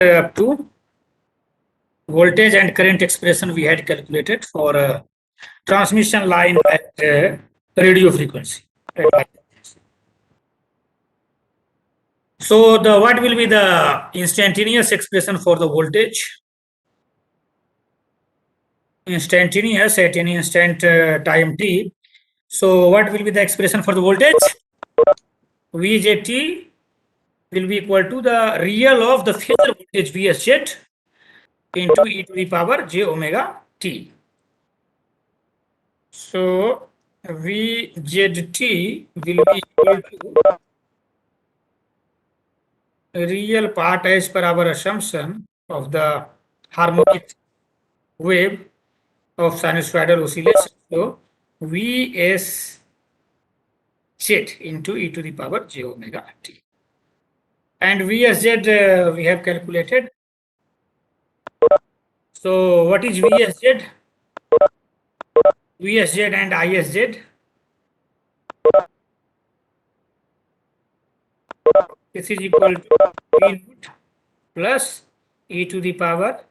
up to voltage and current expression we had calculated for a transmission line at radio frequency. So what will be the instantaneous expression for the voltage? Instantaneous at any instant time t. So what will be the expression for the voltage? Vjt will be equal to the real of the phasor voltage Vsz into e to the power j omega t. So Vzt will be equal to real part as per our assumption of the harmonic wave of sinusoidal oscillation. So Vs z into e to the power j omega t. And Vsz we have calculated. So what is Vsz? Vsz and Isz. This is equal to V naught plus e to the power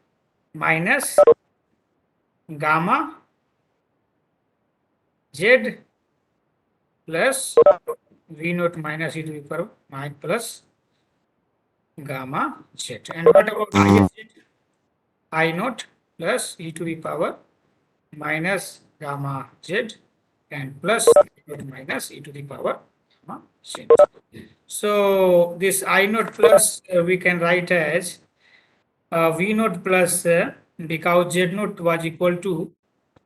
minus gamma z plus V naught minus e to the power plus gamma z. And what about Iz? I naught plus e to the power minus gamma z and plus minus e to the power gamma z. So this I naught plus we can write as V naught plus because Z naught was equal to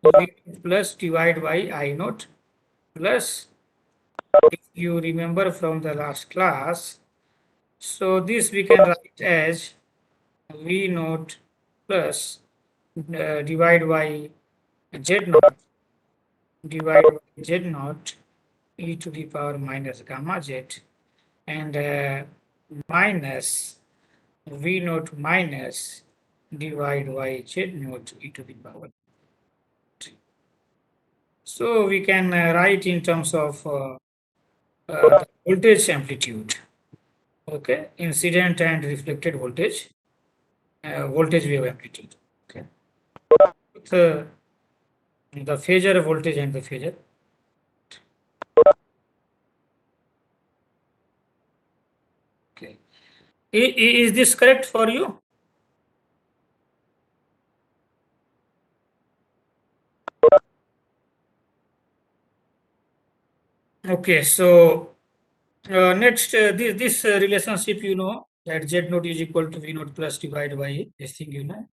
V plus divided by I naught plus, if you remember from the last class, so this we can write as V naught plus divided by Z naught divided by Z naught e to the power minus gamma z and minus V naught minus divided by Z naught e to the power 3. So we can write in terms of voltage amplitude, okay, incident and reflected voltage, voltage wave amplitude, okay. The phasor voltage and the phasor. Okay, is this correct for you? Okay, so next this relationship, you know, that Z naught is equal to V naught plus divided by this thing, you know,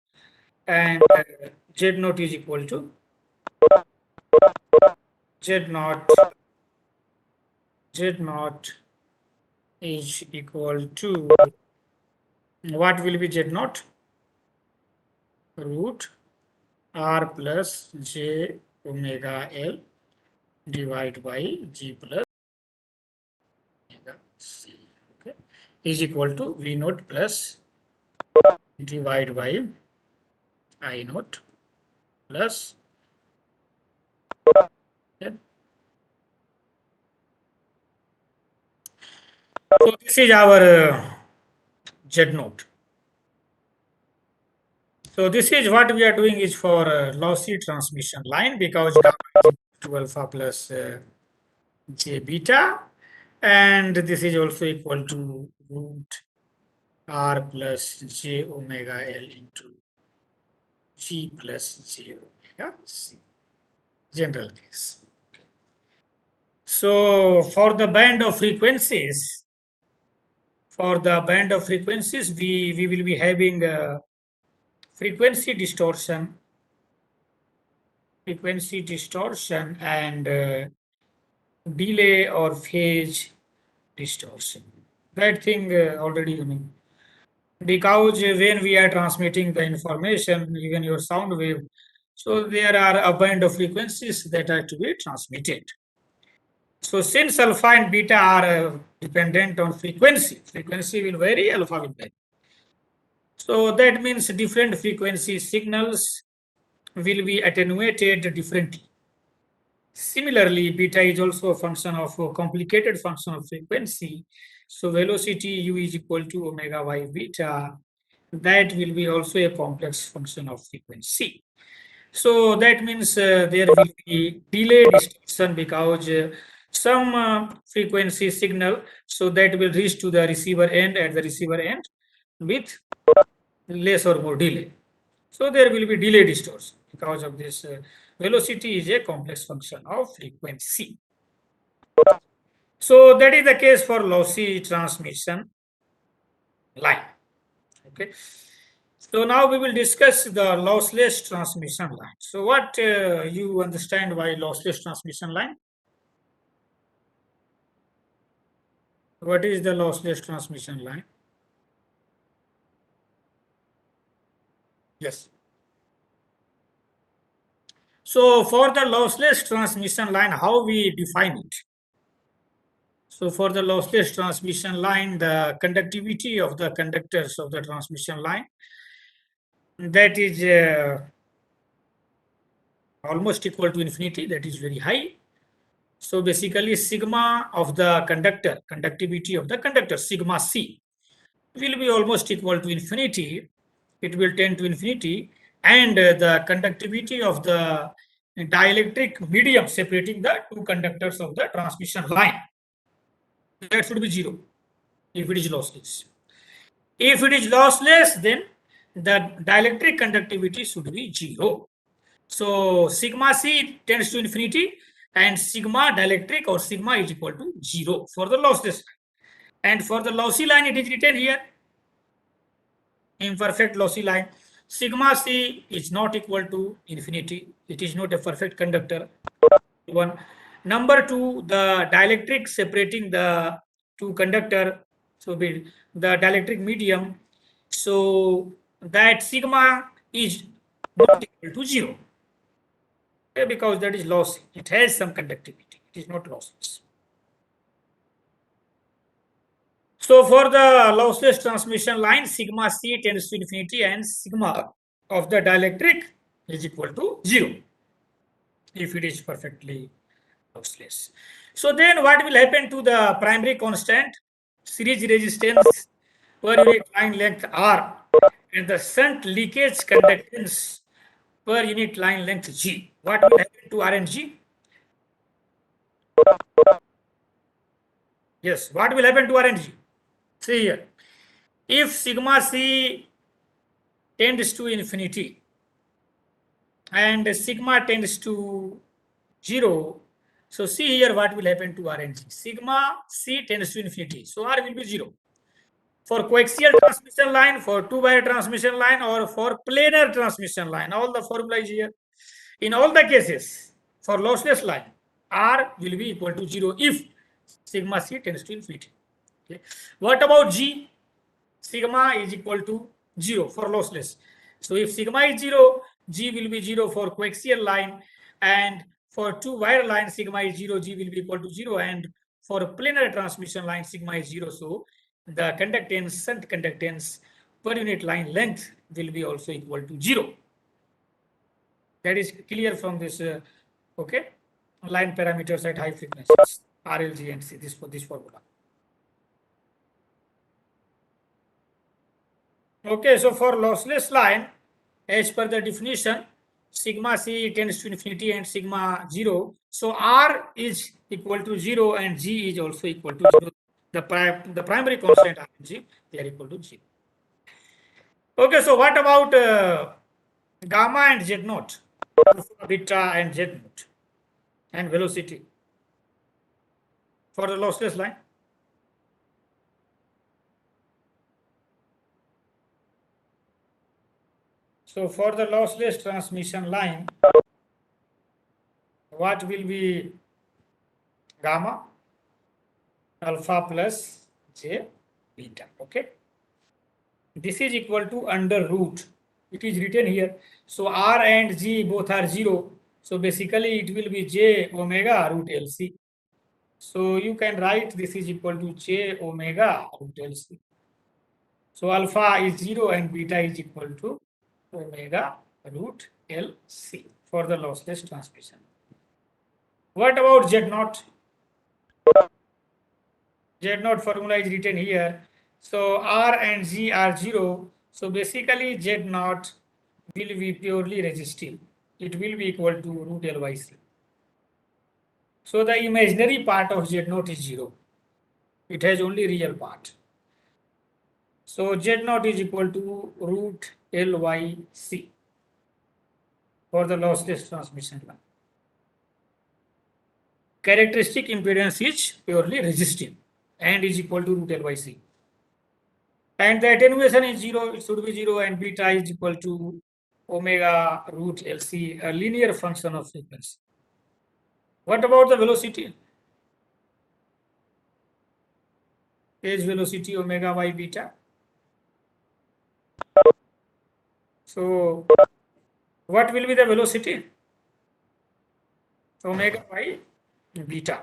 and Z naught is equal to Z naught is equal to what will be Z naught? Root R plus J omega L divided by G plus omega C, okay, is equal to V naught plus divided by I naught plus, okay. So this is our Z naught. So this is what we are doing is for lossy transmission line, because gamma is equal to alpha plus j beta, and this is also equal to root R plus j omega L into G plus j omega C, general case. So for the band of frequencies, we will be having frequency distortion and delay or phase distortion. That thing already you know. Because when we are transmitting the information, even your sound wave, so there are a band of frequencies that are to be transmitted. So since alpha and beta are dependent on frequency will vary, alpha will vary. So that means different frequency signals will be attenuated differently. Similarly, beta is also a function of a complicated function of frequency. So velocity u is equal to omega y beta, that will be also a complex function of frequency. So that means there will be delay distortion because some frequency signal, so that will reach to the receiver end at the receiver end with less or more delay. So there will be delay distortion because of this. Velocity is a complex function of frequency. So that is the case for lossy transmission line. Okay. So now we will discuss the lossless transmission line. So what you understand by lossless transmission line? What is the lossless transmission line? Yes. So for the lossless transmission line, how we define it? So for the lossless transmission line, the conductivity of the conductors of the transmission line, that is almost equal to infinity, that is very high. So basically sigma of the conductor, conductivity of the conductor, sigma c, will be almost equal to infinity. It will tend to infinity, and the conductivity of the dielectric medium separating the two conductors of the transmission line, that should be zero if it is lossless. If it is lossless, then the dielectric conductivity should be zero. So sigma c tends to infinity, and sigma dielectric or sigma is equal to zero for the lossless line. And for the lossy line, it is written here, imperfect lossy line, sigma c is not equal to infinity. It is not a perfect conductor. One. Number two, the dielectric separating the two conductor, so the dielectric medium, so that sigma is not equal to zero. Okay, because that is lossy. It has some conductivity. It is not lossless. So for the lossless transmission line, sigma c tends to infinity and sigma of the dielectric is equal to zero if it is perfectly lossless. So then what will happen to the primary constant, series resistance per unit line length R, and the shunt leakage conductance per unit line length G? What will happen to R and G? Yes, what will happen to R and G? See here, if sigma c tends to infinity and sigma tends to 0, so see here what will happen to R and G. Sigma c tends to infinity, so R will be 0. For coaxial transmission line, for two-wire transmission line, or for planar transmission line, all the formula is here. In all the cases, for lossless line, R will be equal to 0 if sigma c tends to infinity. Okay. What about G? Sigma is equal to 0 for lossless. So if sigma is 0, G will be 0 for coaxial line, and for two-wire line, sigma is 0, G will be equal to 0, and for planar transmission line, sigma is 0. So the conductance, shunt conductance per unit line length will be also equal to 0. That is clear from this, okay, line parameters at high frequencies, RLG and C, this formula. Okay, so for lossless line, as per the definition, sigma c tends to infinity and sigma 0. So R is equal to 0 and G is also equal to 0. The primary constant R and G, they are equal to 0. Okay, so what about gamma and Z naught, alpha, beta and Z naught, and velocity for the lossless line? So for the lossless transmission line, what will be gamma, alpha plus J beta? Okay. This is equal to under root. It is written here. So R and G both are 0. So basically it will be J omega root LC. So you can write this is equal to J omega root LC. So alpha is 0 and beta is equal to omega root LC for the lossless transmission. What about Z naught? Z naught formula is written here. So R and G are 0. So basically Z naught will be purely resistive. It will be equal to root L by C. So the imaginary part of Z naught is 0. It has only real part. So Z naught is equal to root L by C for the lossless transmission line. Characteristic impedance is purely resistive and is equal to root L by C. And the attenuation is 0, it should be 0, and beta is equal to omega root LC, a linear function of frequency. What about the velocity? Phase velocity omega by beta. So what will be the velocity? Omega by beta.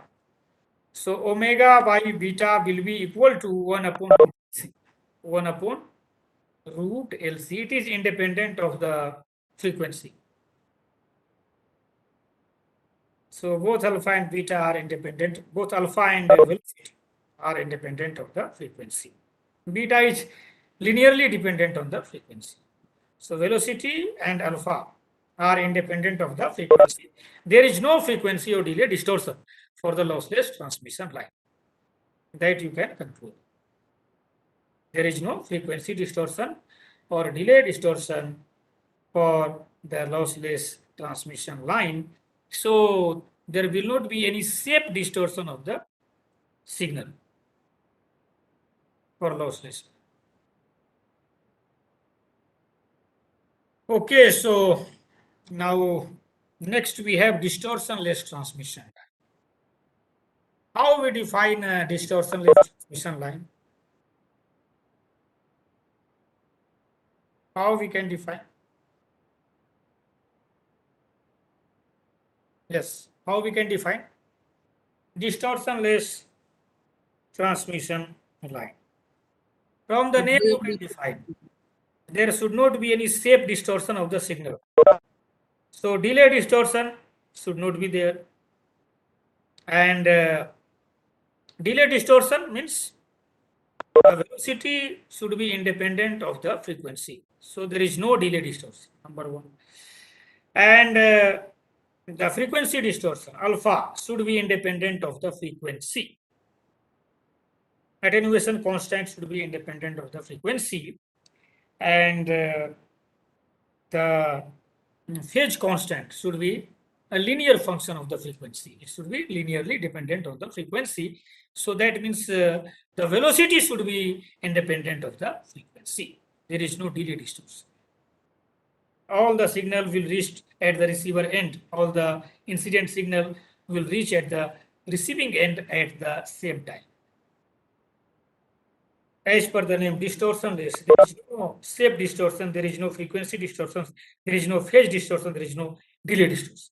So omega by beta will be equal to 1 upon 1 upon root LC. It is independent of the frequency. So both alpha and beta are independent. Both alpha and velocity are independent of the frequency. Beta is linearly dependent on the frequency. So velocity and alpha are independent of the frequency. There is no frequency or delay distortion for the lossless transmission line that you can control. There is no frequency distortion or delay distortion for the lossless transmission line. So there will not be any shape distortion of the signal for lossless. Okay, so now next we have distortionless transmission. How we define a distortionless transmission line? How we can define? Yes, how we can define distortionless transmission line? From the name you can define. There should not be any shape distortion of the signal. So delay distortion should not be there. And delay distortion means the velocity should be independent of the frequency. So there is no delay distortion, number one. And the frequency distortion, alpha, should be independent of the frequency. Attenuation constant should be independent of the frequency. And the phase constant should be a linear function of the frequency. It should be linearly dependent on the frequency. So that means the velocity should be independent of the frequency. There is no delay distortion. All the signal will reach at the receiver end. All the incident signal will reach at the receiving end at the same time. As per the name, distortionless, there is no shape distortion, there is no frequency distortion, there is no phase distortion, there is no delay distortion.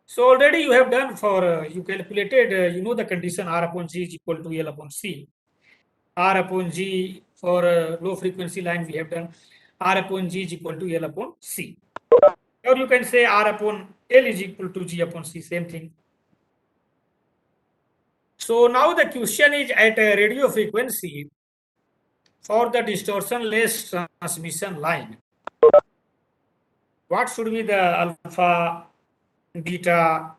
So already you have done for, you calculated, you know the condition R upon G is equal to L upon C. R upon G for low frequency line we have done R upon G is equal to L upon C. Or you can say R upon L is equal to G upon C, same thing. So now the question is at a radio frequency for the distortionless transmission line, what should be the alpha, beta,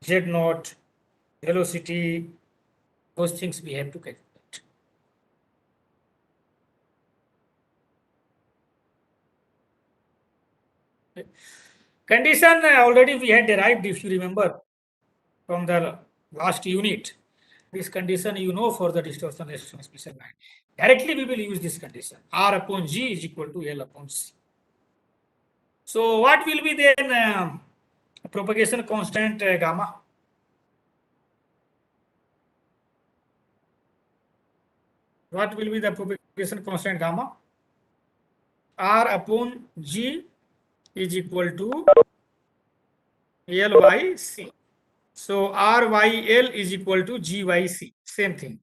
Z naught, velocity, those things we have to calculate. Condition already we had derived, if you remember, from the last unit. This condition you know for the distortionless transmission line. Directly we will use this condition. R upon G is equal to L upon C. So what will be then propagation constant gamma? What will be the propagation constant gamma? R upon G is equal to L by C. So R by L is equal to G by C. Same thing.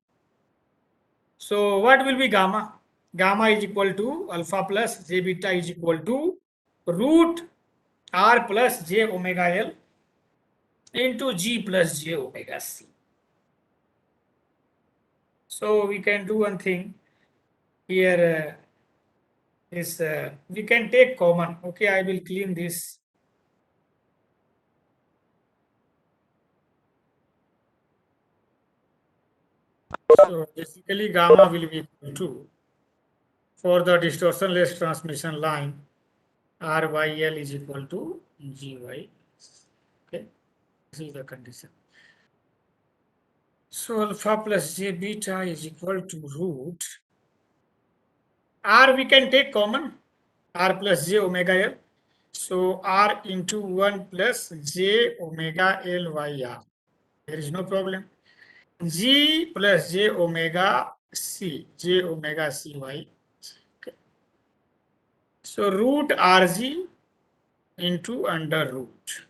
So what will be gamma? Gamma is equal to alpha plus J beta is equal to root R plus J omega L into G plus J omega C. So we can do one thing. here this we can take common. Okay, I will clean this. So basically gamma will be equal to, for the distortionless transmission line, R by L is equal to G by. Okay, this is the condition. So alpha plus J beta is equal to root. R we can take common, R plus J omega L. So R into 1 plus J omega L by R. There is no problem. G plus J omega C, J omega C y. Okay. So root RG into under root.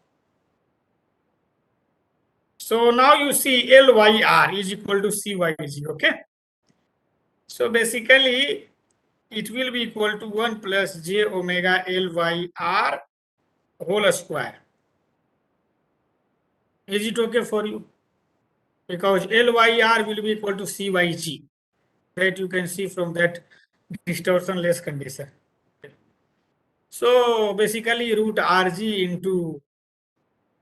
So now you see LYR is equal to CYG, okay? So basically it will be equal to 1 plus J omega LYR whole square. Is it okay for you? Because LYR will be equal to CYG. That you can see from that distortionless condition. So basically root RG into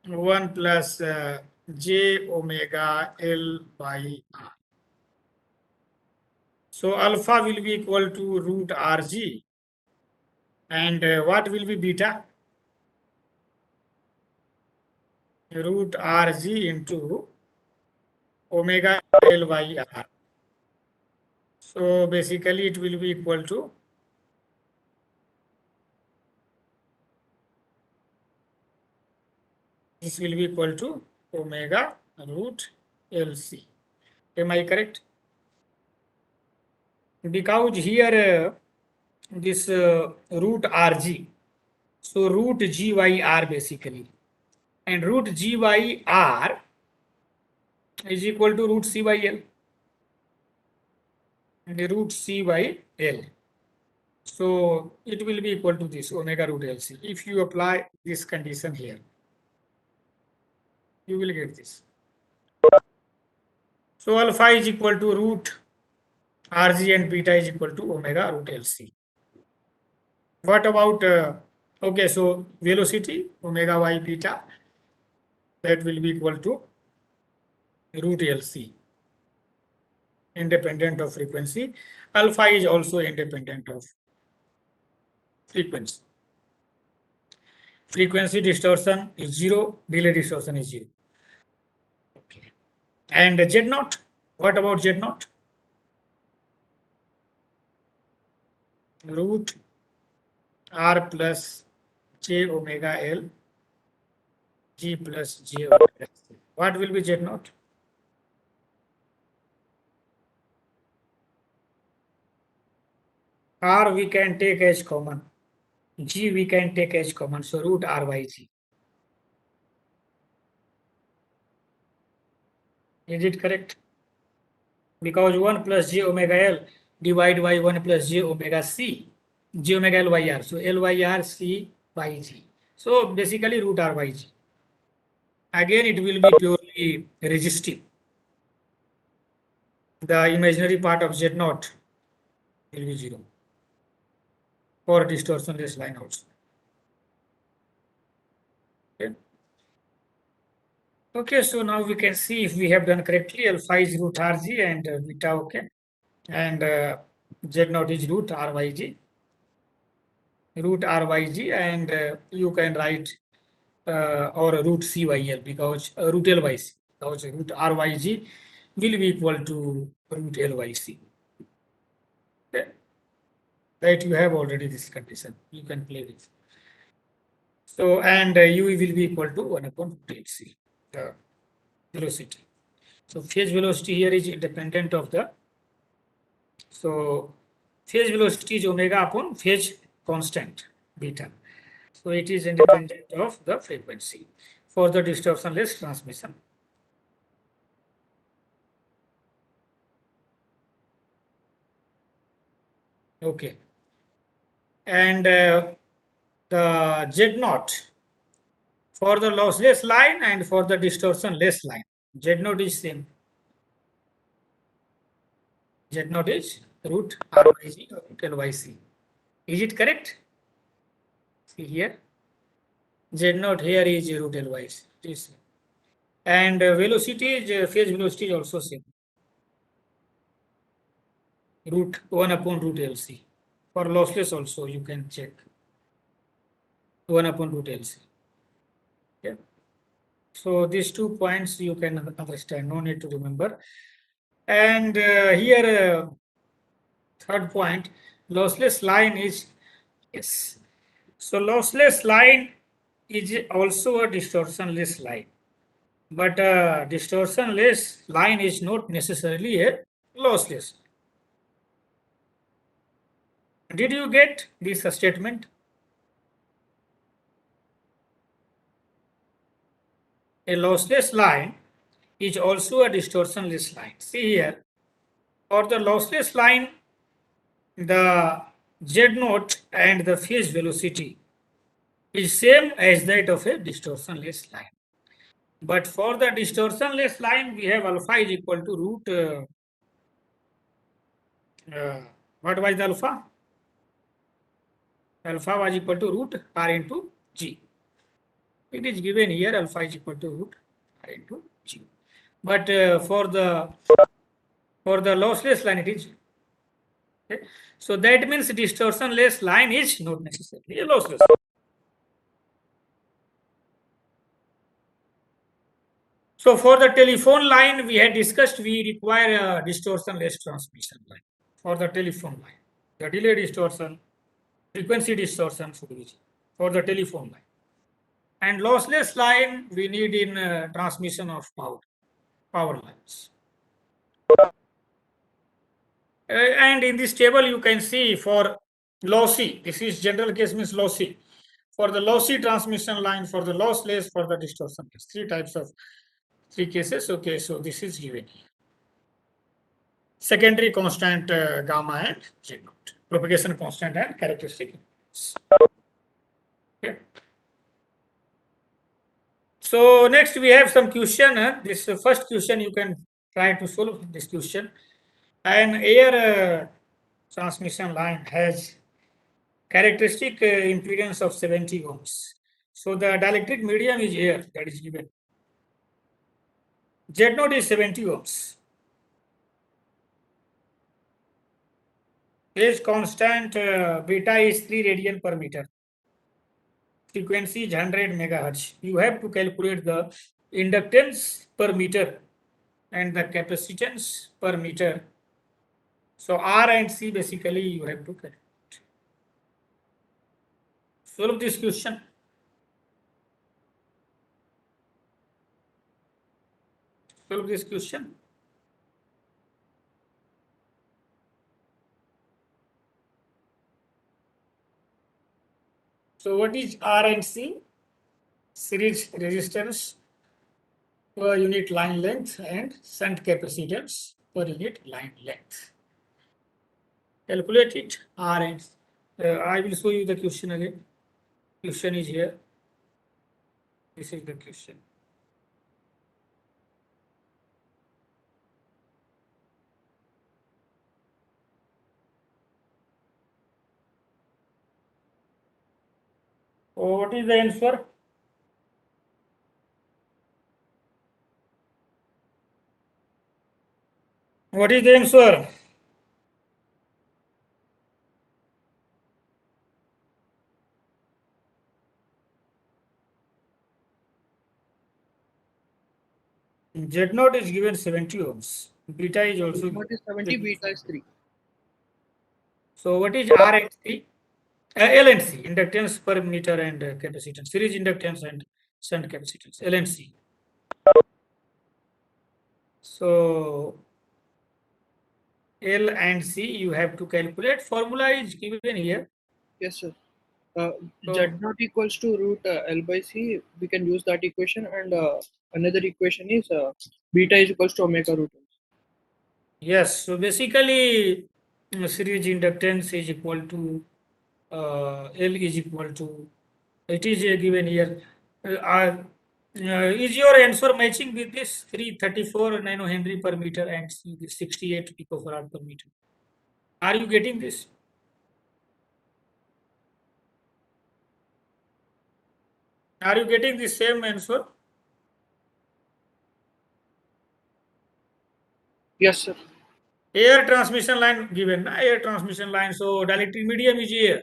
1 plus J omega L by R. So alpha will be equal to root RG. And what will be beta? Root RG into omega L by R. So basically it will be equal to this will be equal to omega root LC. Am I correct? Because here this root RG, so root GYR basically, and root GYR is equal to root C by L, and the root C by L. So it will be equal to this omega root LC. If you apply this condition here, you will get this. So alpha is equal to root RG and beta is equal to omega root LC. What about, okay, so velocity omega y beta, that will be equal to root LC, independent of frequency. Alpha is also independent of frequency. Frequency distortion is 0, delay distortion is 0. Okay. And Z naught, what about Z naught? Root R plus J omega L G plus J omega C. What will be Z naught? R we can take as common. G we can take as common. So root R by G. Is it correct? Because 1 plus J omega L divided by 1 plus J omega C. J omega L by R. So L by R C by G. So basically root R by G. Again it will be purely resistive. The imaginary part of Z naught will be 0 for distortionless line also. Okay. Okay, so now we can see if we have done correctly. Alpha is root RG and beta, okay. And Z naught is root RYG. Root RYG, and you can write or root CYL because root LYC. Because root RYG will be equal to root LYC. Okay. Right, you have already this condition. You can play with. So, and U will be equal to 1 upon LC, the velocity. So, phase velocity here is independent of the, so phase velocity is omega upon phase constant beta. So, it is independent of the frequency for the distortionless transmission. Okay. And the Z naught for the lossless line and for the distortionless line. Z naught is same. Z naught is root R by G or root L by C. Is it correct? See here. Z naught here is root L by C. This. And velocity is phase velocity is also same. Root 1 upon root LC. For lossless also you can check. 1 upon root LC. Yeah. So these 2 points you can understand, no need to remember. And here third point, lossless line is, yes. So lossless line is also a distortionless line. But a distortionless line is not necessarily a lossless. Did you get this statement? A lossless line is also a distortionless line. See here, for the lossless line, the Z naught and the phase velocity is same as that of a distortionless line. But for the distortionless line, we have alpha is equal to root, what was the alpha? Alpha was equal to root R into G. It is given here, alpha is equal to root R into G. But for the lossless line, it is. Okay. So that means distortionless line is not necessarily a lossless. So for the telephone line, we had discussed we require a distortionless transmission line for the telephone line. The delay distortion, frequency distortion should be for the telephone line. And lossless line we need in transmission of power lines. And in this table you can see for lossy, this is general case means lossy. For the lossy transmission line, for the lossless, for the distortionless, three cases. Okay, so this is given here. Secondary constant gamma and Z naught, propagation constant and characteristic. Okay. So next we have some question. This first question you can try to solve this question. An air transmission line has characteristic impedance of 70 ohms. So the dielectric medium is air, that is given. Z naught is 70 ohms. Phase constant beta is 3 radian per meter. Frequency is 100 megahertz. You have to calculate the inductance per meter and the capacitance per meter. So R and C basically you have to calculate. Solve this question. Solve this question. So what is R and C? Series resistance per unit line length and shunt capacitance per unit line length. Calculate it R and I will show you the question again. Question is here. This is the question. What is the answer? What is the answer? Z naught is given 70 ohms. Beta is also. What is 70? Beta is 3. So what is R and C? L and C, inductance per meter and capacitance, series inductance and shunt capacitance, L and C. So L and C you have to calculate. Formula is given here. Yes, sir. Z naught equals to root L by C. We can use that equation, and another equation is beta is equals to omega root L. Yes, so basically series inductance is equal to L is equal to, it is given here. Is your answer matching with this 334 nanohenry per meter and 68 picofarad per meter? Are you getting this? Are you getting the same answer? Yes, sir. Air transmission line given, air transmission line. So dielectric medium is air.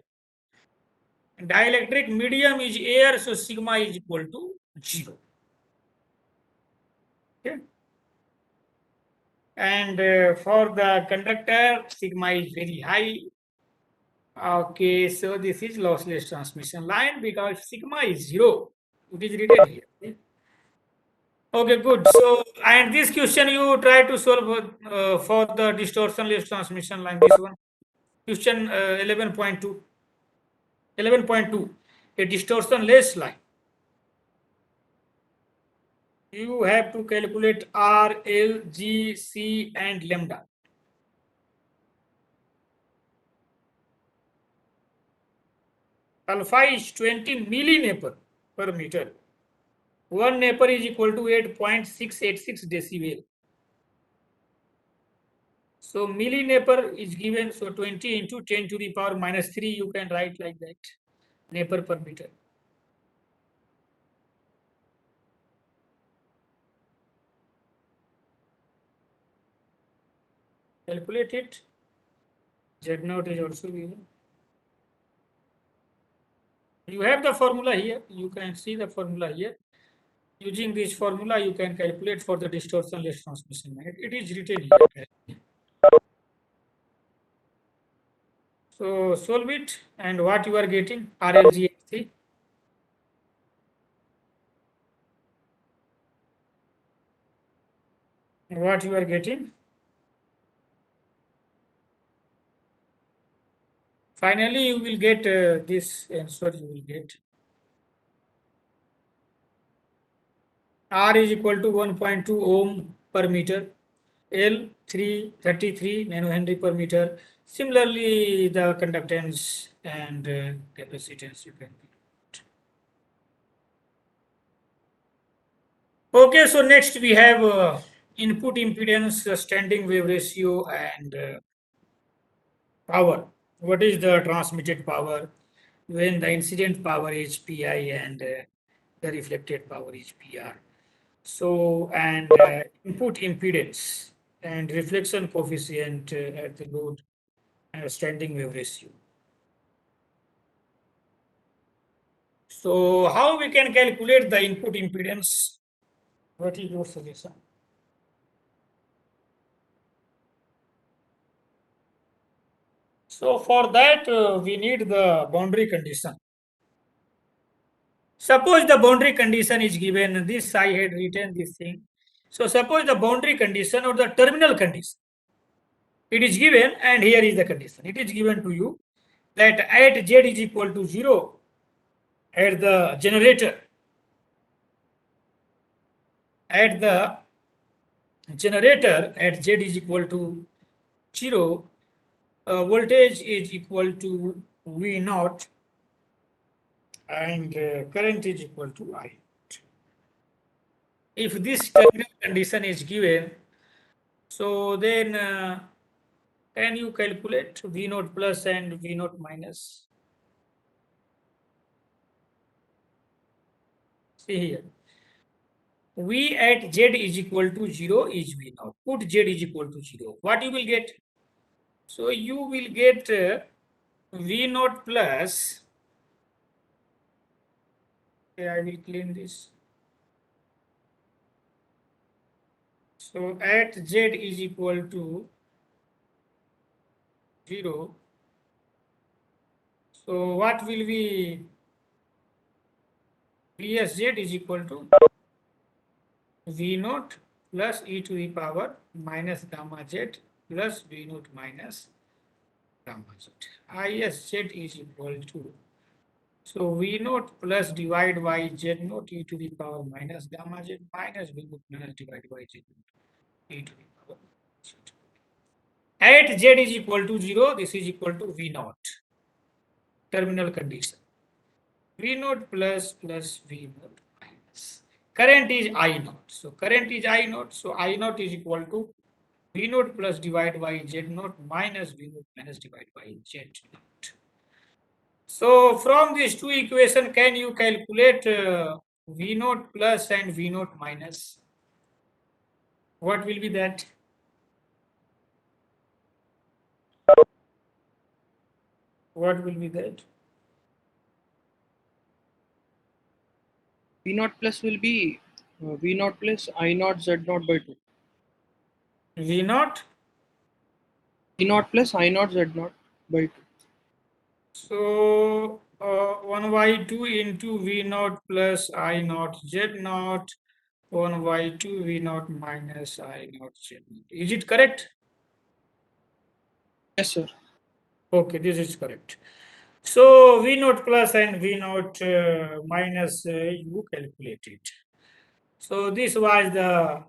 Dielectric medium is air, so sigma is equal to 0. Okay. And for the conductor, sigma is very high. Okay, so this is lossless transmission line because sigma is 0. It is written here. Okay, good. So, and this question you try to solve for the distortionless transmission line. This one, question 11.2. 11.2, a distortionless line. You have to calculate R, L, G, C, and lambda. Alpha is 20 millinapper per meter. 1 napper is equal to 8.686 decibel. So millinapper is given, so 20 into 10 to the power minus 3, you can write like that, napper per meter. Calculate it. Z naught is also given. You have the formula here. You can see the formula here. Using this formula, you can calculate for the distortionless transmission line. It is written here. So solve it, and what you are getting, RLGXC. What you are getting. Finally, you will get this answer. You will get R is equal to 1.2 ohm per meter. L 333 nanohenry per meter. Similarly, the conductance and capacitance you can. Okay, so next we have input impedance, standing wave ratio, and power. What is the transmitted power when the incident power is Pi and the reflected power is PR? So, and input impedance and reflection coefficient at the load standing wave ratio. So, how we can calculate the input impedance? What is your suggestion? So, for that, we need the boundary condition. Suppose the boundary condition is given, this I had written this thing. So, suppose the boundary condition or the terminal condition, it is given, and here is the condition. It is given to you that at Z is equal to 0, at the generator, at the generator at Z is equal to 0, voltage is equal to V naught and current is equal to I. If this terminal condition is given, so then can you calculate V naught plus and V naught minus? See here. V at Z is equal to 0 is V naught. Put Z is equal to 0. What you will get? So you will get V naught plus. Okay, I will clean this. So at Z is equal to 0. So what will be Vsz is equal to V naught plus e to the power minus gamma z plus V naught minus gamma z. Isz is equal to, so V naught plus divide by z naught e to the power minus gamma z minus V naught minus divide by z naught e to the power z. At z is equal to 0, this is equal to V naught. Terminal condition. V naught plus V naught minus. Current is I naught. So current is I naught. So I naught is equal to V naught plus divided by Z naught minus V naught minus divided by Z naught. So from these two equations, can you calculate V naught plus and V naught minus? What will be that? What will be that? V naught plus will be V naught plus I naught Z naught by 2. V naught. V naught plus I naught Z naught by 2. So 1 by 2 into V naught plus I naught Z naught, 1 by 2 V naught minus I naught Z naught. Is it correct? Yes, sir. Okay, this is correct. So V naught plus and V naught minus you calculate it. So this was the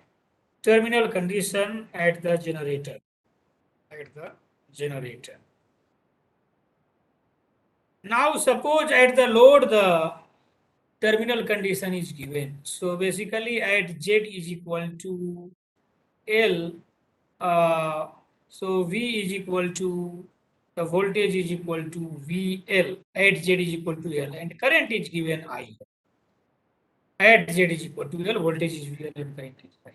terminal condition at the generator. At the generator. Now suppose at the load the terminal condition is given. So basically at Z is equal to L, so V is equal to, the voltage is equal to VL, at Z is equal to L, and current is given I. At Z is equal to L, voltage is VL and current is I.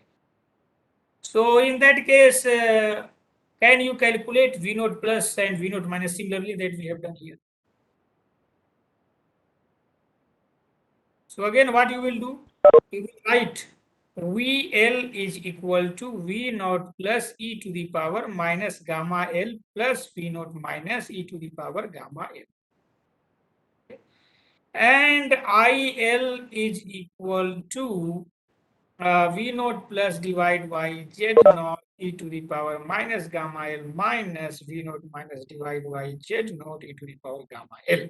So in that case, can you calculate V naught plus and V naught minus similarly that we have done here? So again, what you will do? You will write VL is equal to V naught plus e to the power minus gamma L plus V naught minus e to the power gamma L. And IL is equal to V naught plus divide by Z naught e to the power minus gamma L minus V naught minus divide by Z naught e to the power gamma L.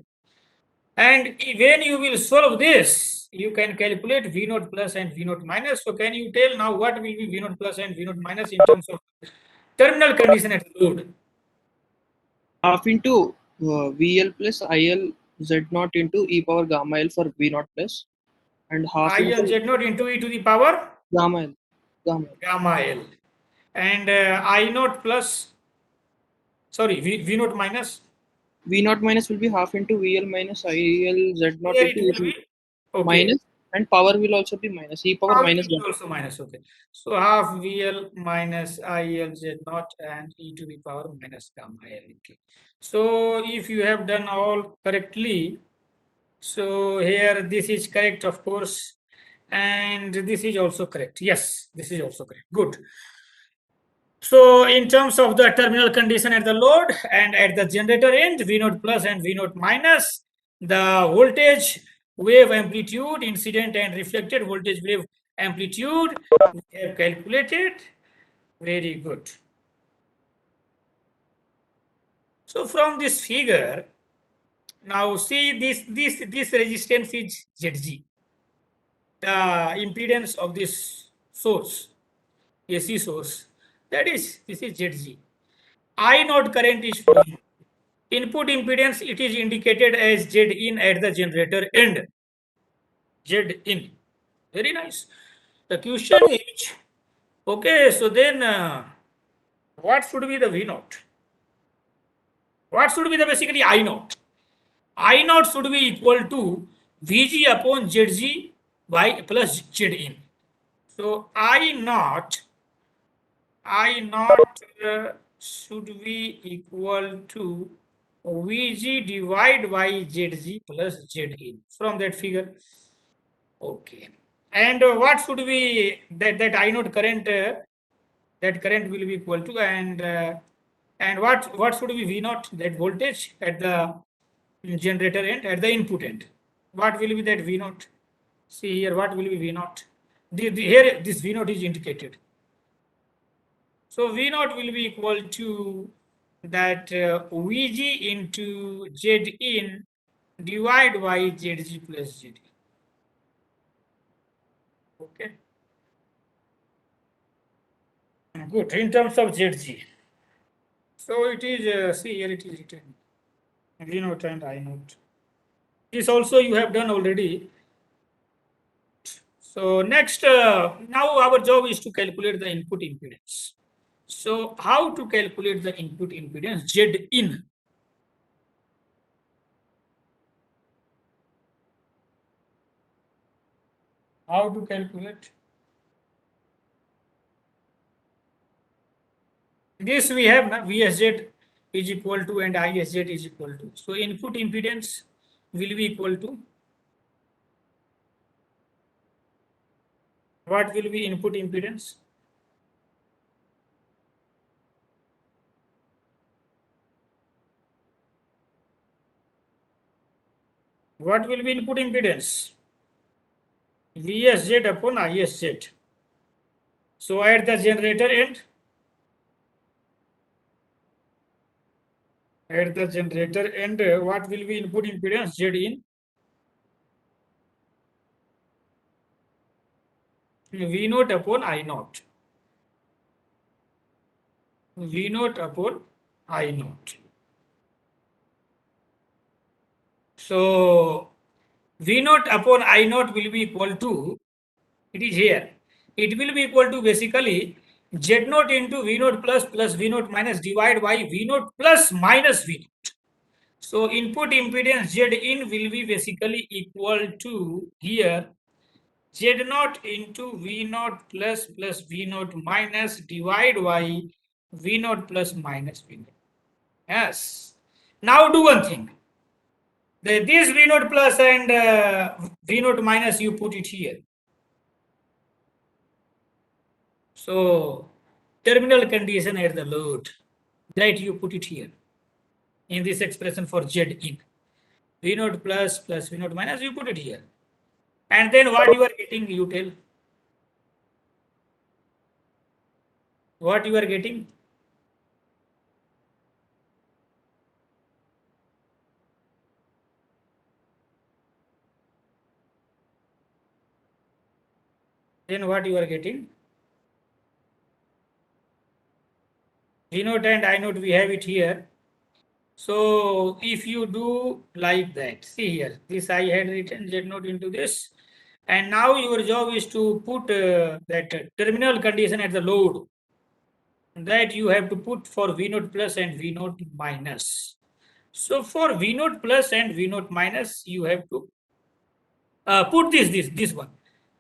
And when you will solve this, you can calculate V naught plus and V naught minus. So can you tell now what will be V naught plus and V naught minus in terms of terminal condition at load? Half into VL plus IL Z naught into e power gamma L for V naught plus, and half IL into Z naught into e to the power gamma L. gamma L. And I naught plus, sorry, V naught minus. V naught minus will be half into VL minus IL Z naught Here it into e will to be, okay. minus, and power will also be minus e power Power minus will be gamma. also minus, okay. So half VL minus IL Z naught and e to the power minus gamma L. Okay. So if you have done all correctly, so here this is correct, of course, and this is also correct. Yes, this is also correct. Good. So in terms of the terminal condition at the load and at the generator end, V naught plus and V naught minus, the voltage wave amplitude, incident and reflected voltage wave amplitude, we have calculated. Very good. So from this figure, now see this resistance is Zg. The impedance of this source, AC source, that is, this is Zg. I naught current is flowing. Input impedance, it is indicated as Z in at the generator end. Z in. Very nice. The question is, okay, so then what should be the V naught? What should be the basically I naught? I naught should be equal to Vg upon Zg by plus Z in. So I naught should be equal to Vg divided by Zg plus Z in from that figure. Okay. And what should be that I naught current? That current will be equal to, and what should be V naught, that voltage at the generator end, at the input end? What will be that V naught? See here, what will be V naught? Here this V naught is indicated. So V naught will be equal to that Vg into Z in divided by Zg plus Zd. Okay. Good. In terms of Zg. So it is, see here it is written V naught and I naught. This also you have done already. So next, now our job is to calculate the input impedance. So how to calculate the input impedance Z in? How to calculate? This we have na, VSZ is equal to and ISZ is equal to. So input impedance will be equal to, what will be input impedance? What will be input impedance? VSZ upon ISZ. So at the generator end, what will be input impedance Z in? V naught upon I naught. V naught upon I naught. So V naught upon I naught will be equal to, it is here. It will be equal to basically Z naught into V naught plus V naught minus divided by V naught plus minus V naught. So input impedance Z in will be basically equal to here Z naught into V naught plus V naught minus divided by V naught plus minus V naught. Yes. Now do one thing. This V naught plus and V naught minus, you put it here. So terminal condition at the load, that you put it here in this expression for Z in. V naught plus V naught minus, you put it here. And then what you are getting, you tell. What you are getting? Then what you are getting? V naught and I naught, we have it here. So if you do like that, see here, this I had written Z naught into this. And now your job is to put that terminal condition at the load, that you have to put for V naught plus and V naught minus. So for V naught plus and V naught minus, you have to put this one.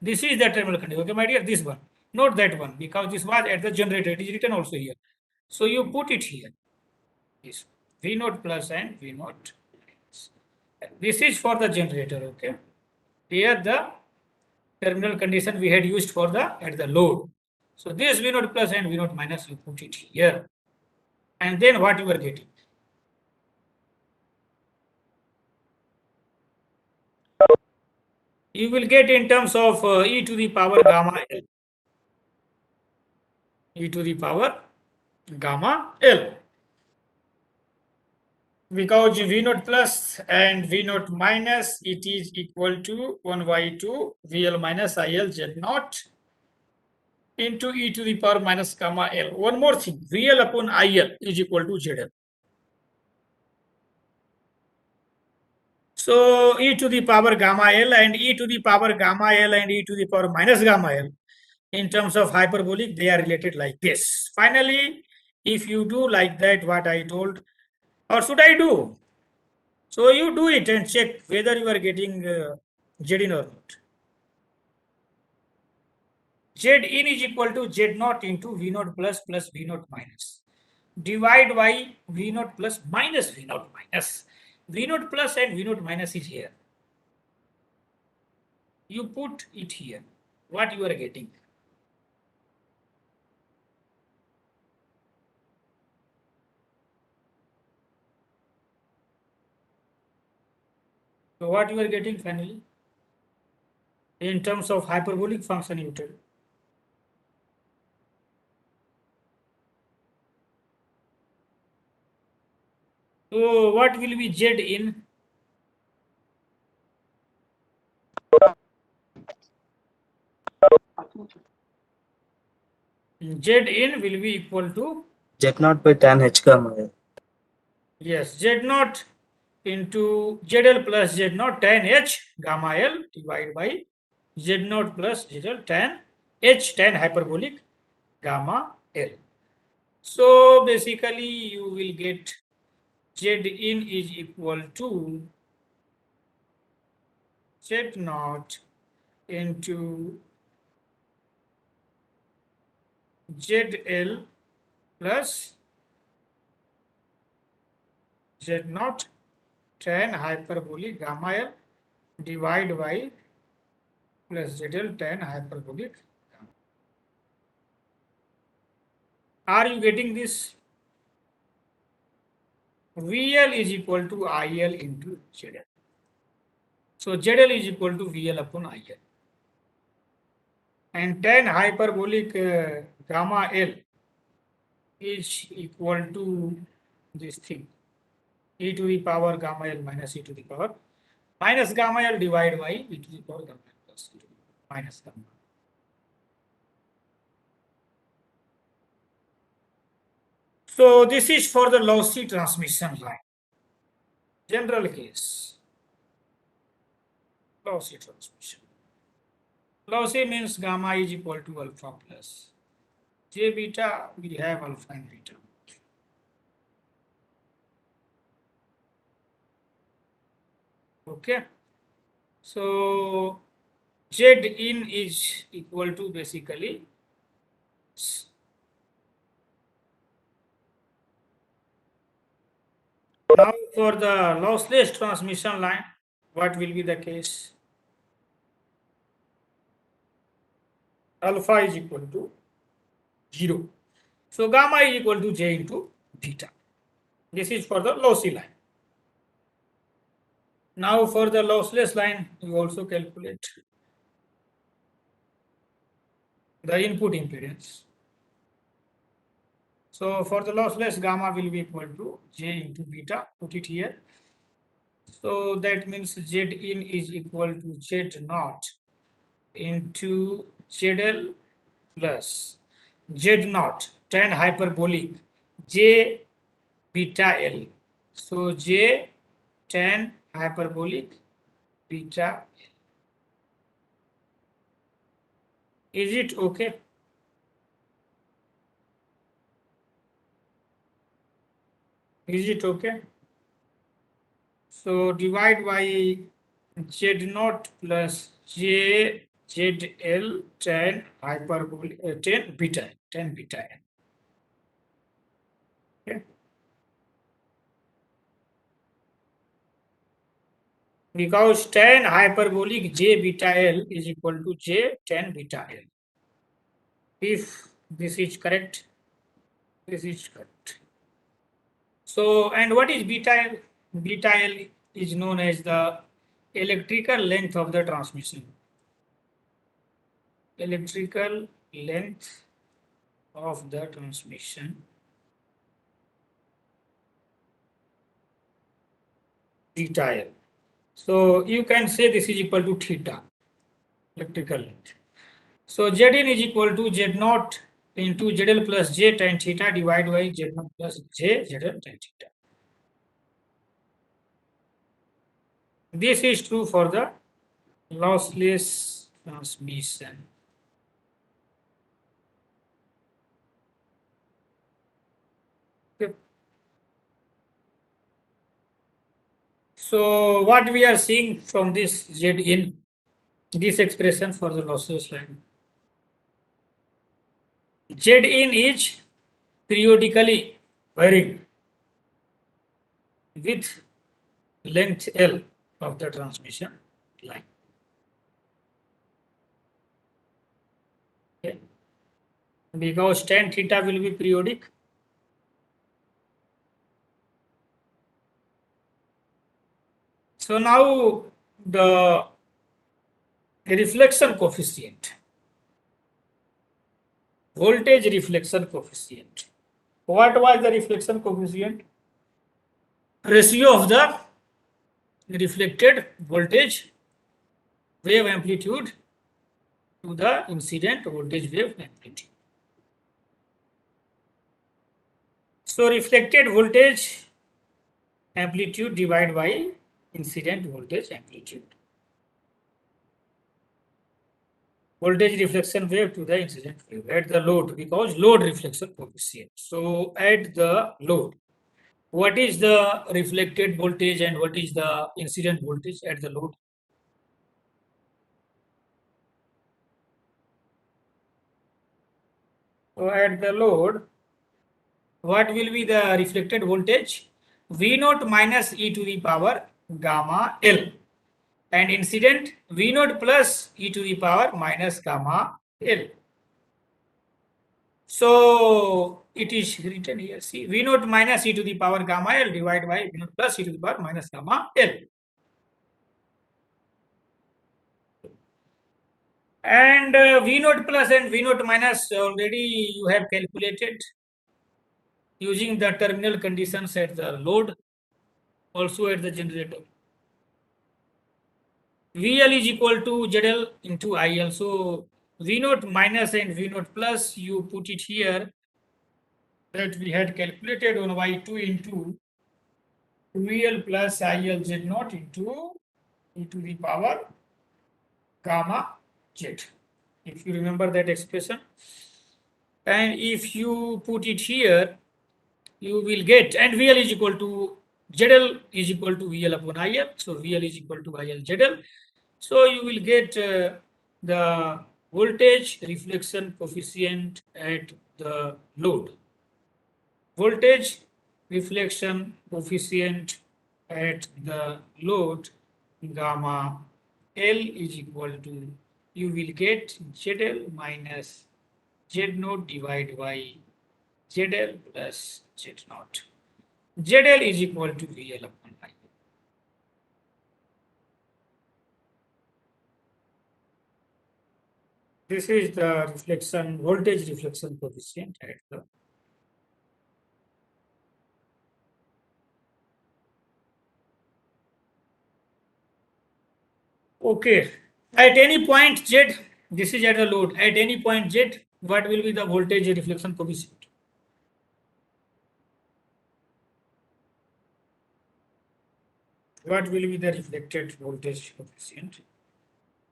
This is the terminal condition. Okay, my dear, this one, not that one, because this was at the generator. It is written also here. So you put it here. This V naught plus and V naught minus. This is for the generator. Okay. Here the terminal condition we had used for the at the load. So this V naught plus and V naught minus, you put it here. And then what you are getting? You will get in terms of e to the power gamma L. E to the power gamma L. Because V naught plus and V naught minus, it is equal to 1 by 2 VL minus IL Z naught into e to the power minus gamma L. One more thing, VL upon IL is equal to ZL. So e to the power gamma L and e to the power gamma L and e to the power minus gamma L, in terms of hyperbolic, they are related like this. Finally, if you do like that, what I told, or should I do? So you do it and check whether you are getting Z in or not. Z in is equal to Z naught into V naught plus V naught minus. Divide by V naught plus minus V naught minus. V naught plus and V naught minus is here. You put it here. What you are getting? So what you are getting finally? In terms of hyperbolic function, you tell. So what will be Z in? Z in will be equal to, Z naught by tan h gamma L. yes, Z naught into ZL plus Z naught tan H gamma L divided by Z naught plus ZL tan H tan hyperbolic gamma L. So basically you will get Z in is equal to Z naught into ZL plus Z naught tan hyperbolic gamma L divided by plus ZL tan hyperbolic gamma. Are you getting this? VL is equal to IL into ZL. So ZL is equal to VL upon IL. And tan hyperbolic gamma L is equal to this thing, e to the power gamma L minus e to the power minus gamma L divided by e to the power gamma L plus e to the power minus gamma. So this is for the lossy transmission line. General case. Lossy transmission. Lossy means gamma is equal to alpha plus J beta, we have alpha and beta. Okay. So Z in is equal to basically now for the lossless transmission line, what will be the case? Alpha is equal to 0. So gamma is equal to J into beta. This is for the lossy line. Now for the lossless line, you also calculate the input impedance. So for the lossless, gamma will be equal to J into beta, put it here. So that means Z in is equal to Z naught into ZL plus Z naught tan hyperbolic J beta L. So J tan hyperbolic beta. Is it okay? Is it okay? So divide by Z naught plus J ZL tan hyperbolic tan beta n. Okay. Because tan hyperbolic J beta L is equal to J tan beta L. If this is correct, this is correct. So, and what is beta L? Beta L is known as the electrical length of the transmission. Electrical length of the transmission. Beta L. So you can say this is equal to theta, electrical length. So Zn is equal to Z naught into ZL plus J tan theta divided by Z naught plus J ZL tan theta. This is true for the lossless transmission. Okay. So what we are seeing from this Z in this expression for the lossless line. Z in is periodically varying with length L of the transmission line. Okay. Because tan theta will be periodic. So now the reflection coefficient, voltage reflection coefficient. What was the reflection coefficient? Ratio of the reflected voltage wave amplitude to the incident voltage wave amplitude. So reflected voltage amplitude divided by incident voltage amplitude. voltage reflection wave to the incident wave at the load, because load reflection coefficient. So at the load, what is the reflected voltage and what is the incident voltage at the load? So at the load, what will be the reflected voltage? V naught minus e to the power gamma L, and incident V naught plus e to the power minus gamma L. So it is written here, see, V naught minus e to the power gamma L divided by V naught plus e to the power minus gamma L. And V naught plus and V naught minus already you have calculated using the terminal conditions at the load, also at the generator. VL is equal to ZL into IL. So V naught minus and V naught plus, you put it here, that we had calculated on Y2 into VL plus IL Z naught into e to the power gamma Z. If you remember that expression. And if you put it here, you will get, and VL is equal to ZL is equal to VL upon IL. So VL is equal to IL ZL. So you will get the voltage reflection coefficient at the load. Voltage reflection coefficient at the load gamma L is equal to, you will get ZL minus Z naught divided by ZL plus Z naught. ZL is equal to VL upon I. This is the reflection, voltage reflection coefficient at the. Okay, at any point Z, this is at the load, at any point Z, what will be the voltage reflection coefficient? What will be the reflected voltage coefficient?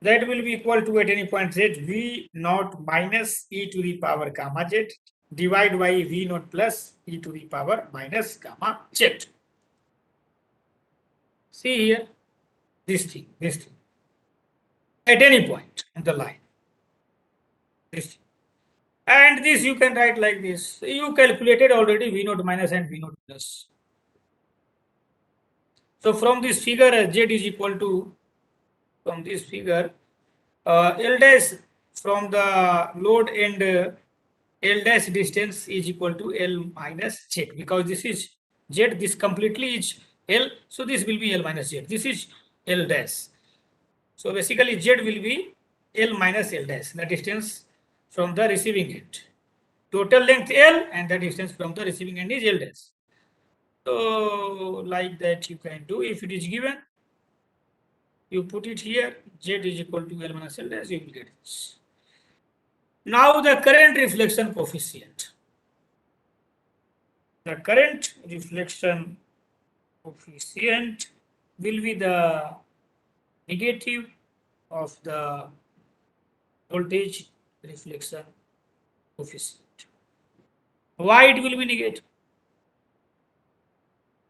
That will be equal to, at any point Z, V naught minus e to the power gamma Z divided by V naught plus e to the power minus gamma Z. See here, this thing. At any point in the line. This thing. And this you can write like this. You calculated already V naught minus and V naught plus. So from this figure, Z is equal to, from this figure, L dash from the load and L dash distance is equal to L minus Z, because this is Z, this completely is L, so this will be L minus Z. This is L dash. So basically Z will be L minus L dash, the distance from the receiving end. Total length L and the distance from the receiving end is L dash. So like that you can do. If it is given, you put it here, Z is equal to L minus L dash, you will get this. Now the current reflection coefficient. The current reflection coefficient will be the negative of the voltage reflection coefficient. Why it will be negative?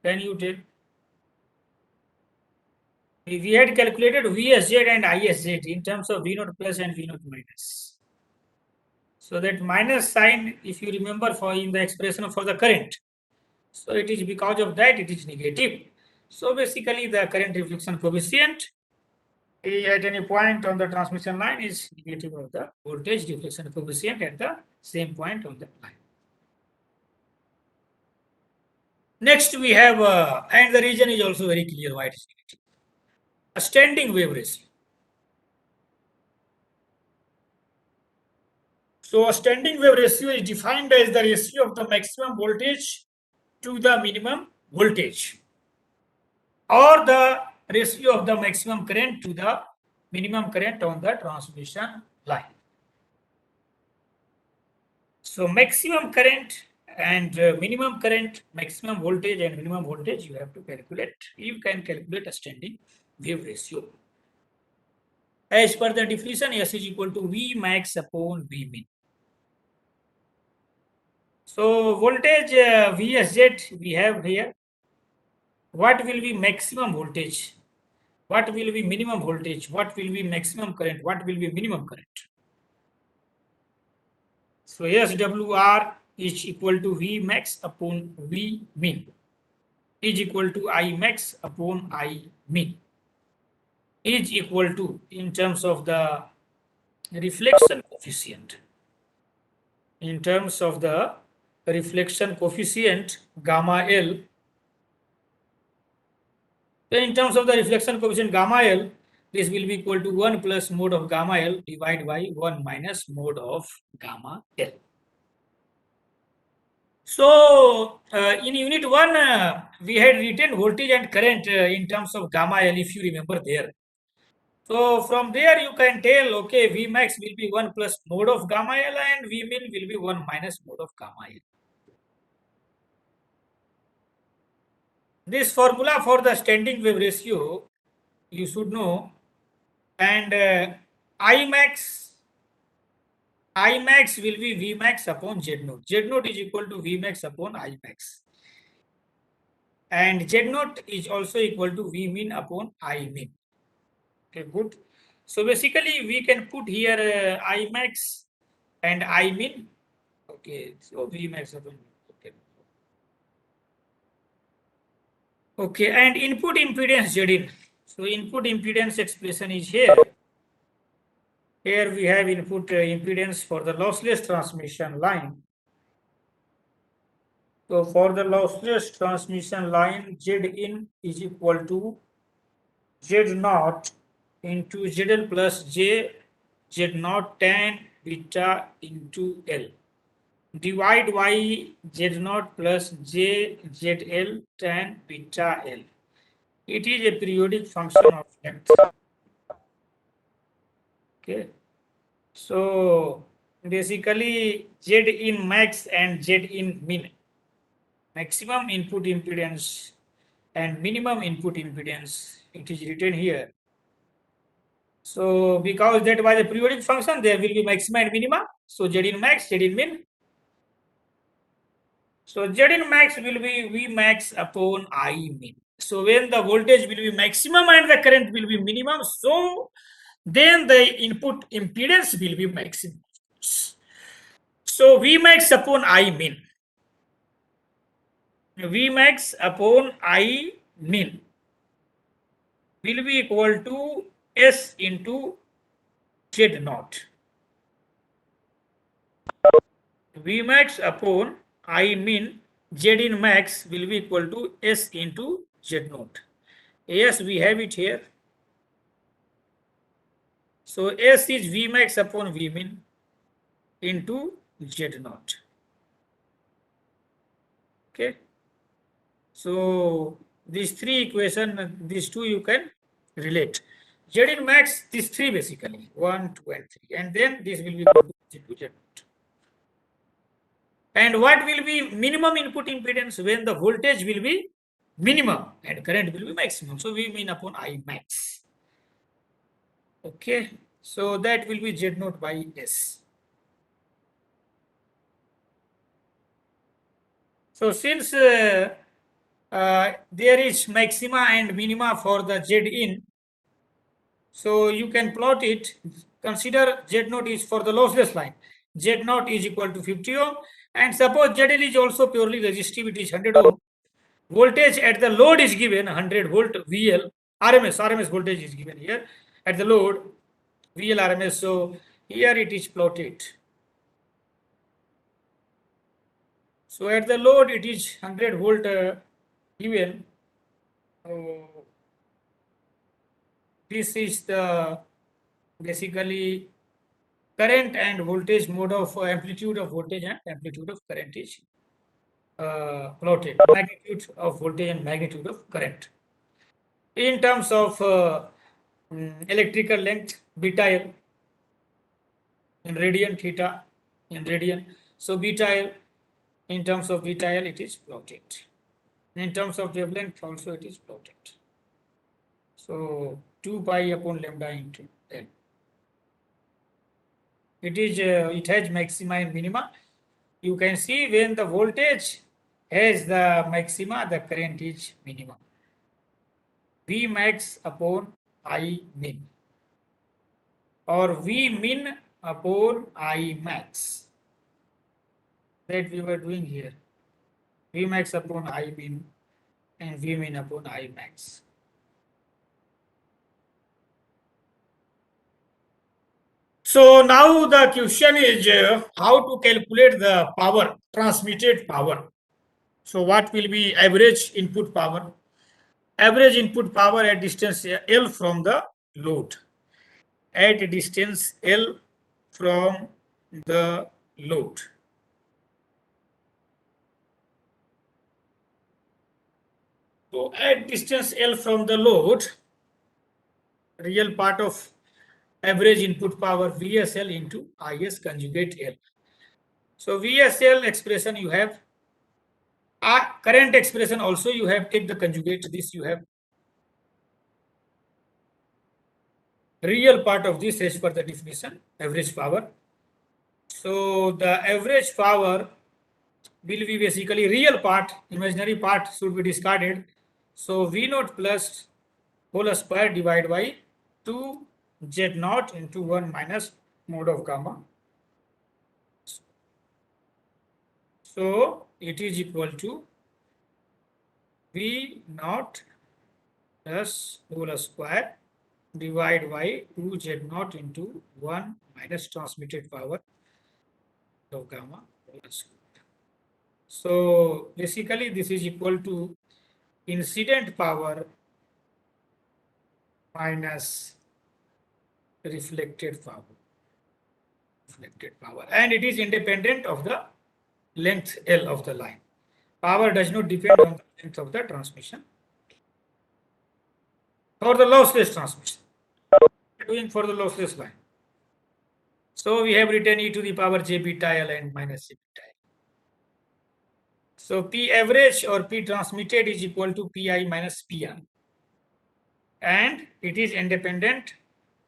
Can you tell? We had calculated VSZ and ISZ in terms of V naught plus and V naught minus. So that minus sign, if you remember, for in the expression for the current, so it is because of that it is negative. So basically the current reflection coefficient at any point on the transmission line is negative of the voltage reflection coefficient at the same point on the line. Next we have, and the region is also very clear why it is negative, a standing wave ratio. So a standing wave ratio is defined as the ratio of the maximum voltage to the minimum voltage, or the ratio of the maximum current to the minimum current on the transmission line. So maximum current and minimum current, maximum voltage and minimum voltage, you have to calculate. You can calculate a standing wave ratio. As per the definition, S is equal to V max upon V min. So voltage VSZ we have here. What will be maximum voltage? What will be minimum voltage? What will be maximum current? What will be minimum current? So SWR is equal to V max upon V min is equal to I max upon I min is equal to, in terms of the reflection coefficient, in terms of the reflection coefficient gamma L. So in terms of the reflection coefficient gamma L, this will be equal to 1 plus mode of gamma L divided by 1 minus mode of gamma L. So in unit 1, we had written voltage and current in terms of gamma L, if you remember there. So from there you can tell, okay, V max will be 1 plus mode of gamma L and V min will be 1 minus mode of gamma L. This formula for the standing wave ratio you should know, and I max will be V max upon Z naught. Z naught is equal to V max upon I max. And Z naught is also equal to V min upon I min. Okay, good. So basically we can put here I max and I min. Okay, so V max upon, okay. Okay, and input impedance Z in. So input impedance expression is here. Here we have input impedance for the lossless transmission line. So for the lossless transmission line, Z in is equal to Z naught into ZL plus J Z naught tan beta into L. Divide by Z naught plus J ZL tan beta L. It is a periodic function of length. Okay. So basically Z in max and Z in min. Maximum input impedance and minimum input impedance, it is written here. So because that was a periodic function, there will be maxima and minima. So Z in max, Z in min. So Z in max will be V max upon I min. So when the voltage will be maximum and the current will be minimum, so then the input impedance will be maximum. So V max upon I min. V max upon I min will be equal to S into Z naught. V max upon I min Z in max will be equal to S into Z naught. Yes, we have it here. So S is V max upon V min into Z naught. Okay. So these three equations, these two you can relate. Z in max, these three basically, 1, 2, and 3. And then this will be equal to Z to Z naught. And what will be minimum input impedance when the voltage will be minimum and current will be maximum? So V min upon I max. Okay, so that will be Z naught by S. So since there is maxima and minima for the Z in, so you can plot it. Consider Z naught is for the lossless line. Z naught is equal to 50 ohm, and suppose ZL is also purely resistive, it is 100 ohm. Voltage at the load is given 100 volt VL, RMS voltage is given here at the load VL RMS. So here it is plotted. So at the load it is 100 volt given. This is the basically current and voltage mode of amplitude of voltage and amplitude of current is plotted. Magnitude of voltage and magnitude of current. In terms of electrical length, beta L in radian, theta in radian. So beta L, in terms of beta L, it is plotted. In terms of wavelength also it is plotted. So 2 pi upon lambda into L. it has maxima and minima. You can see when the voltage has the maxima, the current is minimum. V max upon I min, or V min upon I max. That we were doing here. V max upon I min and V min upon I max. So now the question is how to calculate the power, transmitted power. So what will be average input power? Average input power at distance L from the load. At distance L from the load. So at distance L from the load, real part of average input power VSL into IS conjugate L. So VSL expression you have, current expression also you have, take the conjugate, this you have. Real part of this as per the definition, average power. So the average power will be basically real part, imaginary part should be discarded. So V naught plus whole square divided by 2 Z naught into 1 minus mode of gamma. So it is equal to V naught plus whole square divided by 2 Z naught into 1 minus transmitted power of gamma whole square. So basically this is equal to incident power minus reflected power. And it is independent of the length L of the line. Power does not depend on the length of the transmission. For the lossless transmission, doing for the lossless line. So we have written e to the power j beta L and minus j beta L. So P average or P transmitted is equal to Pi minus Pi. And it is independent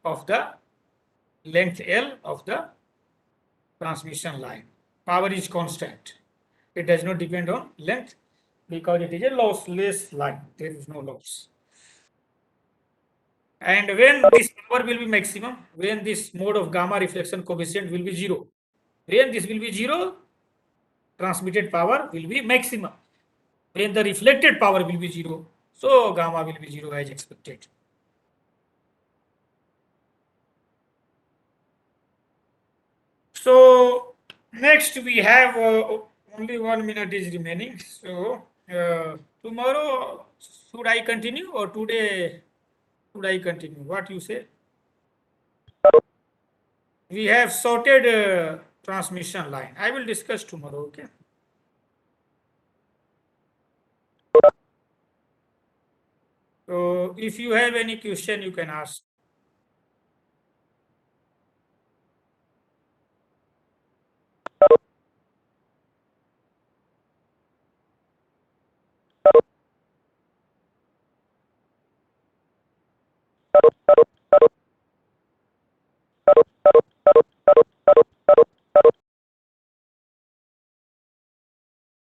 of the length L of the transmission line. Power is constant. It does not depend on length because it is a lossless line. There is no loss. And when this power will be maximum, when this mode of gamma reflection coefficient will be 0. When this will be 0, transmitted power will be maximum. When the reflected power will be 0, so gamma will be 0 as expected. So next we have only 1 minute is remaining. So tomorrow should I continue or today should I continue? What you say? We have sorted transmission line. I will discuss tomorrow. Okay. So if you have any question, you can ask.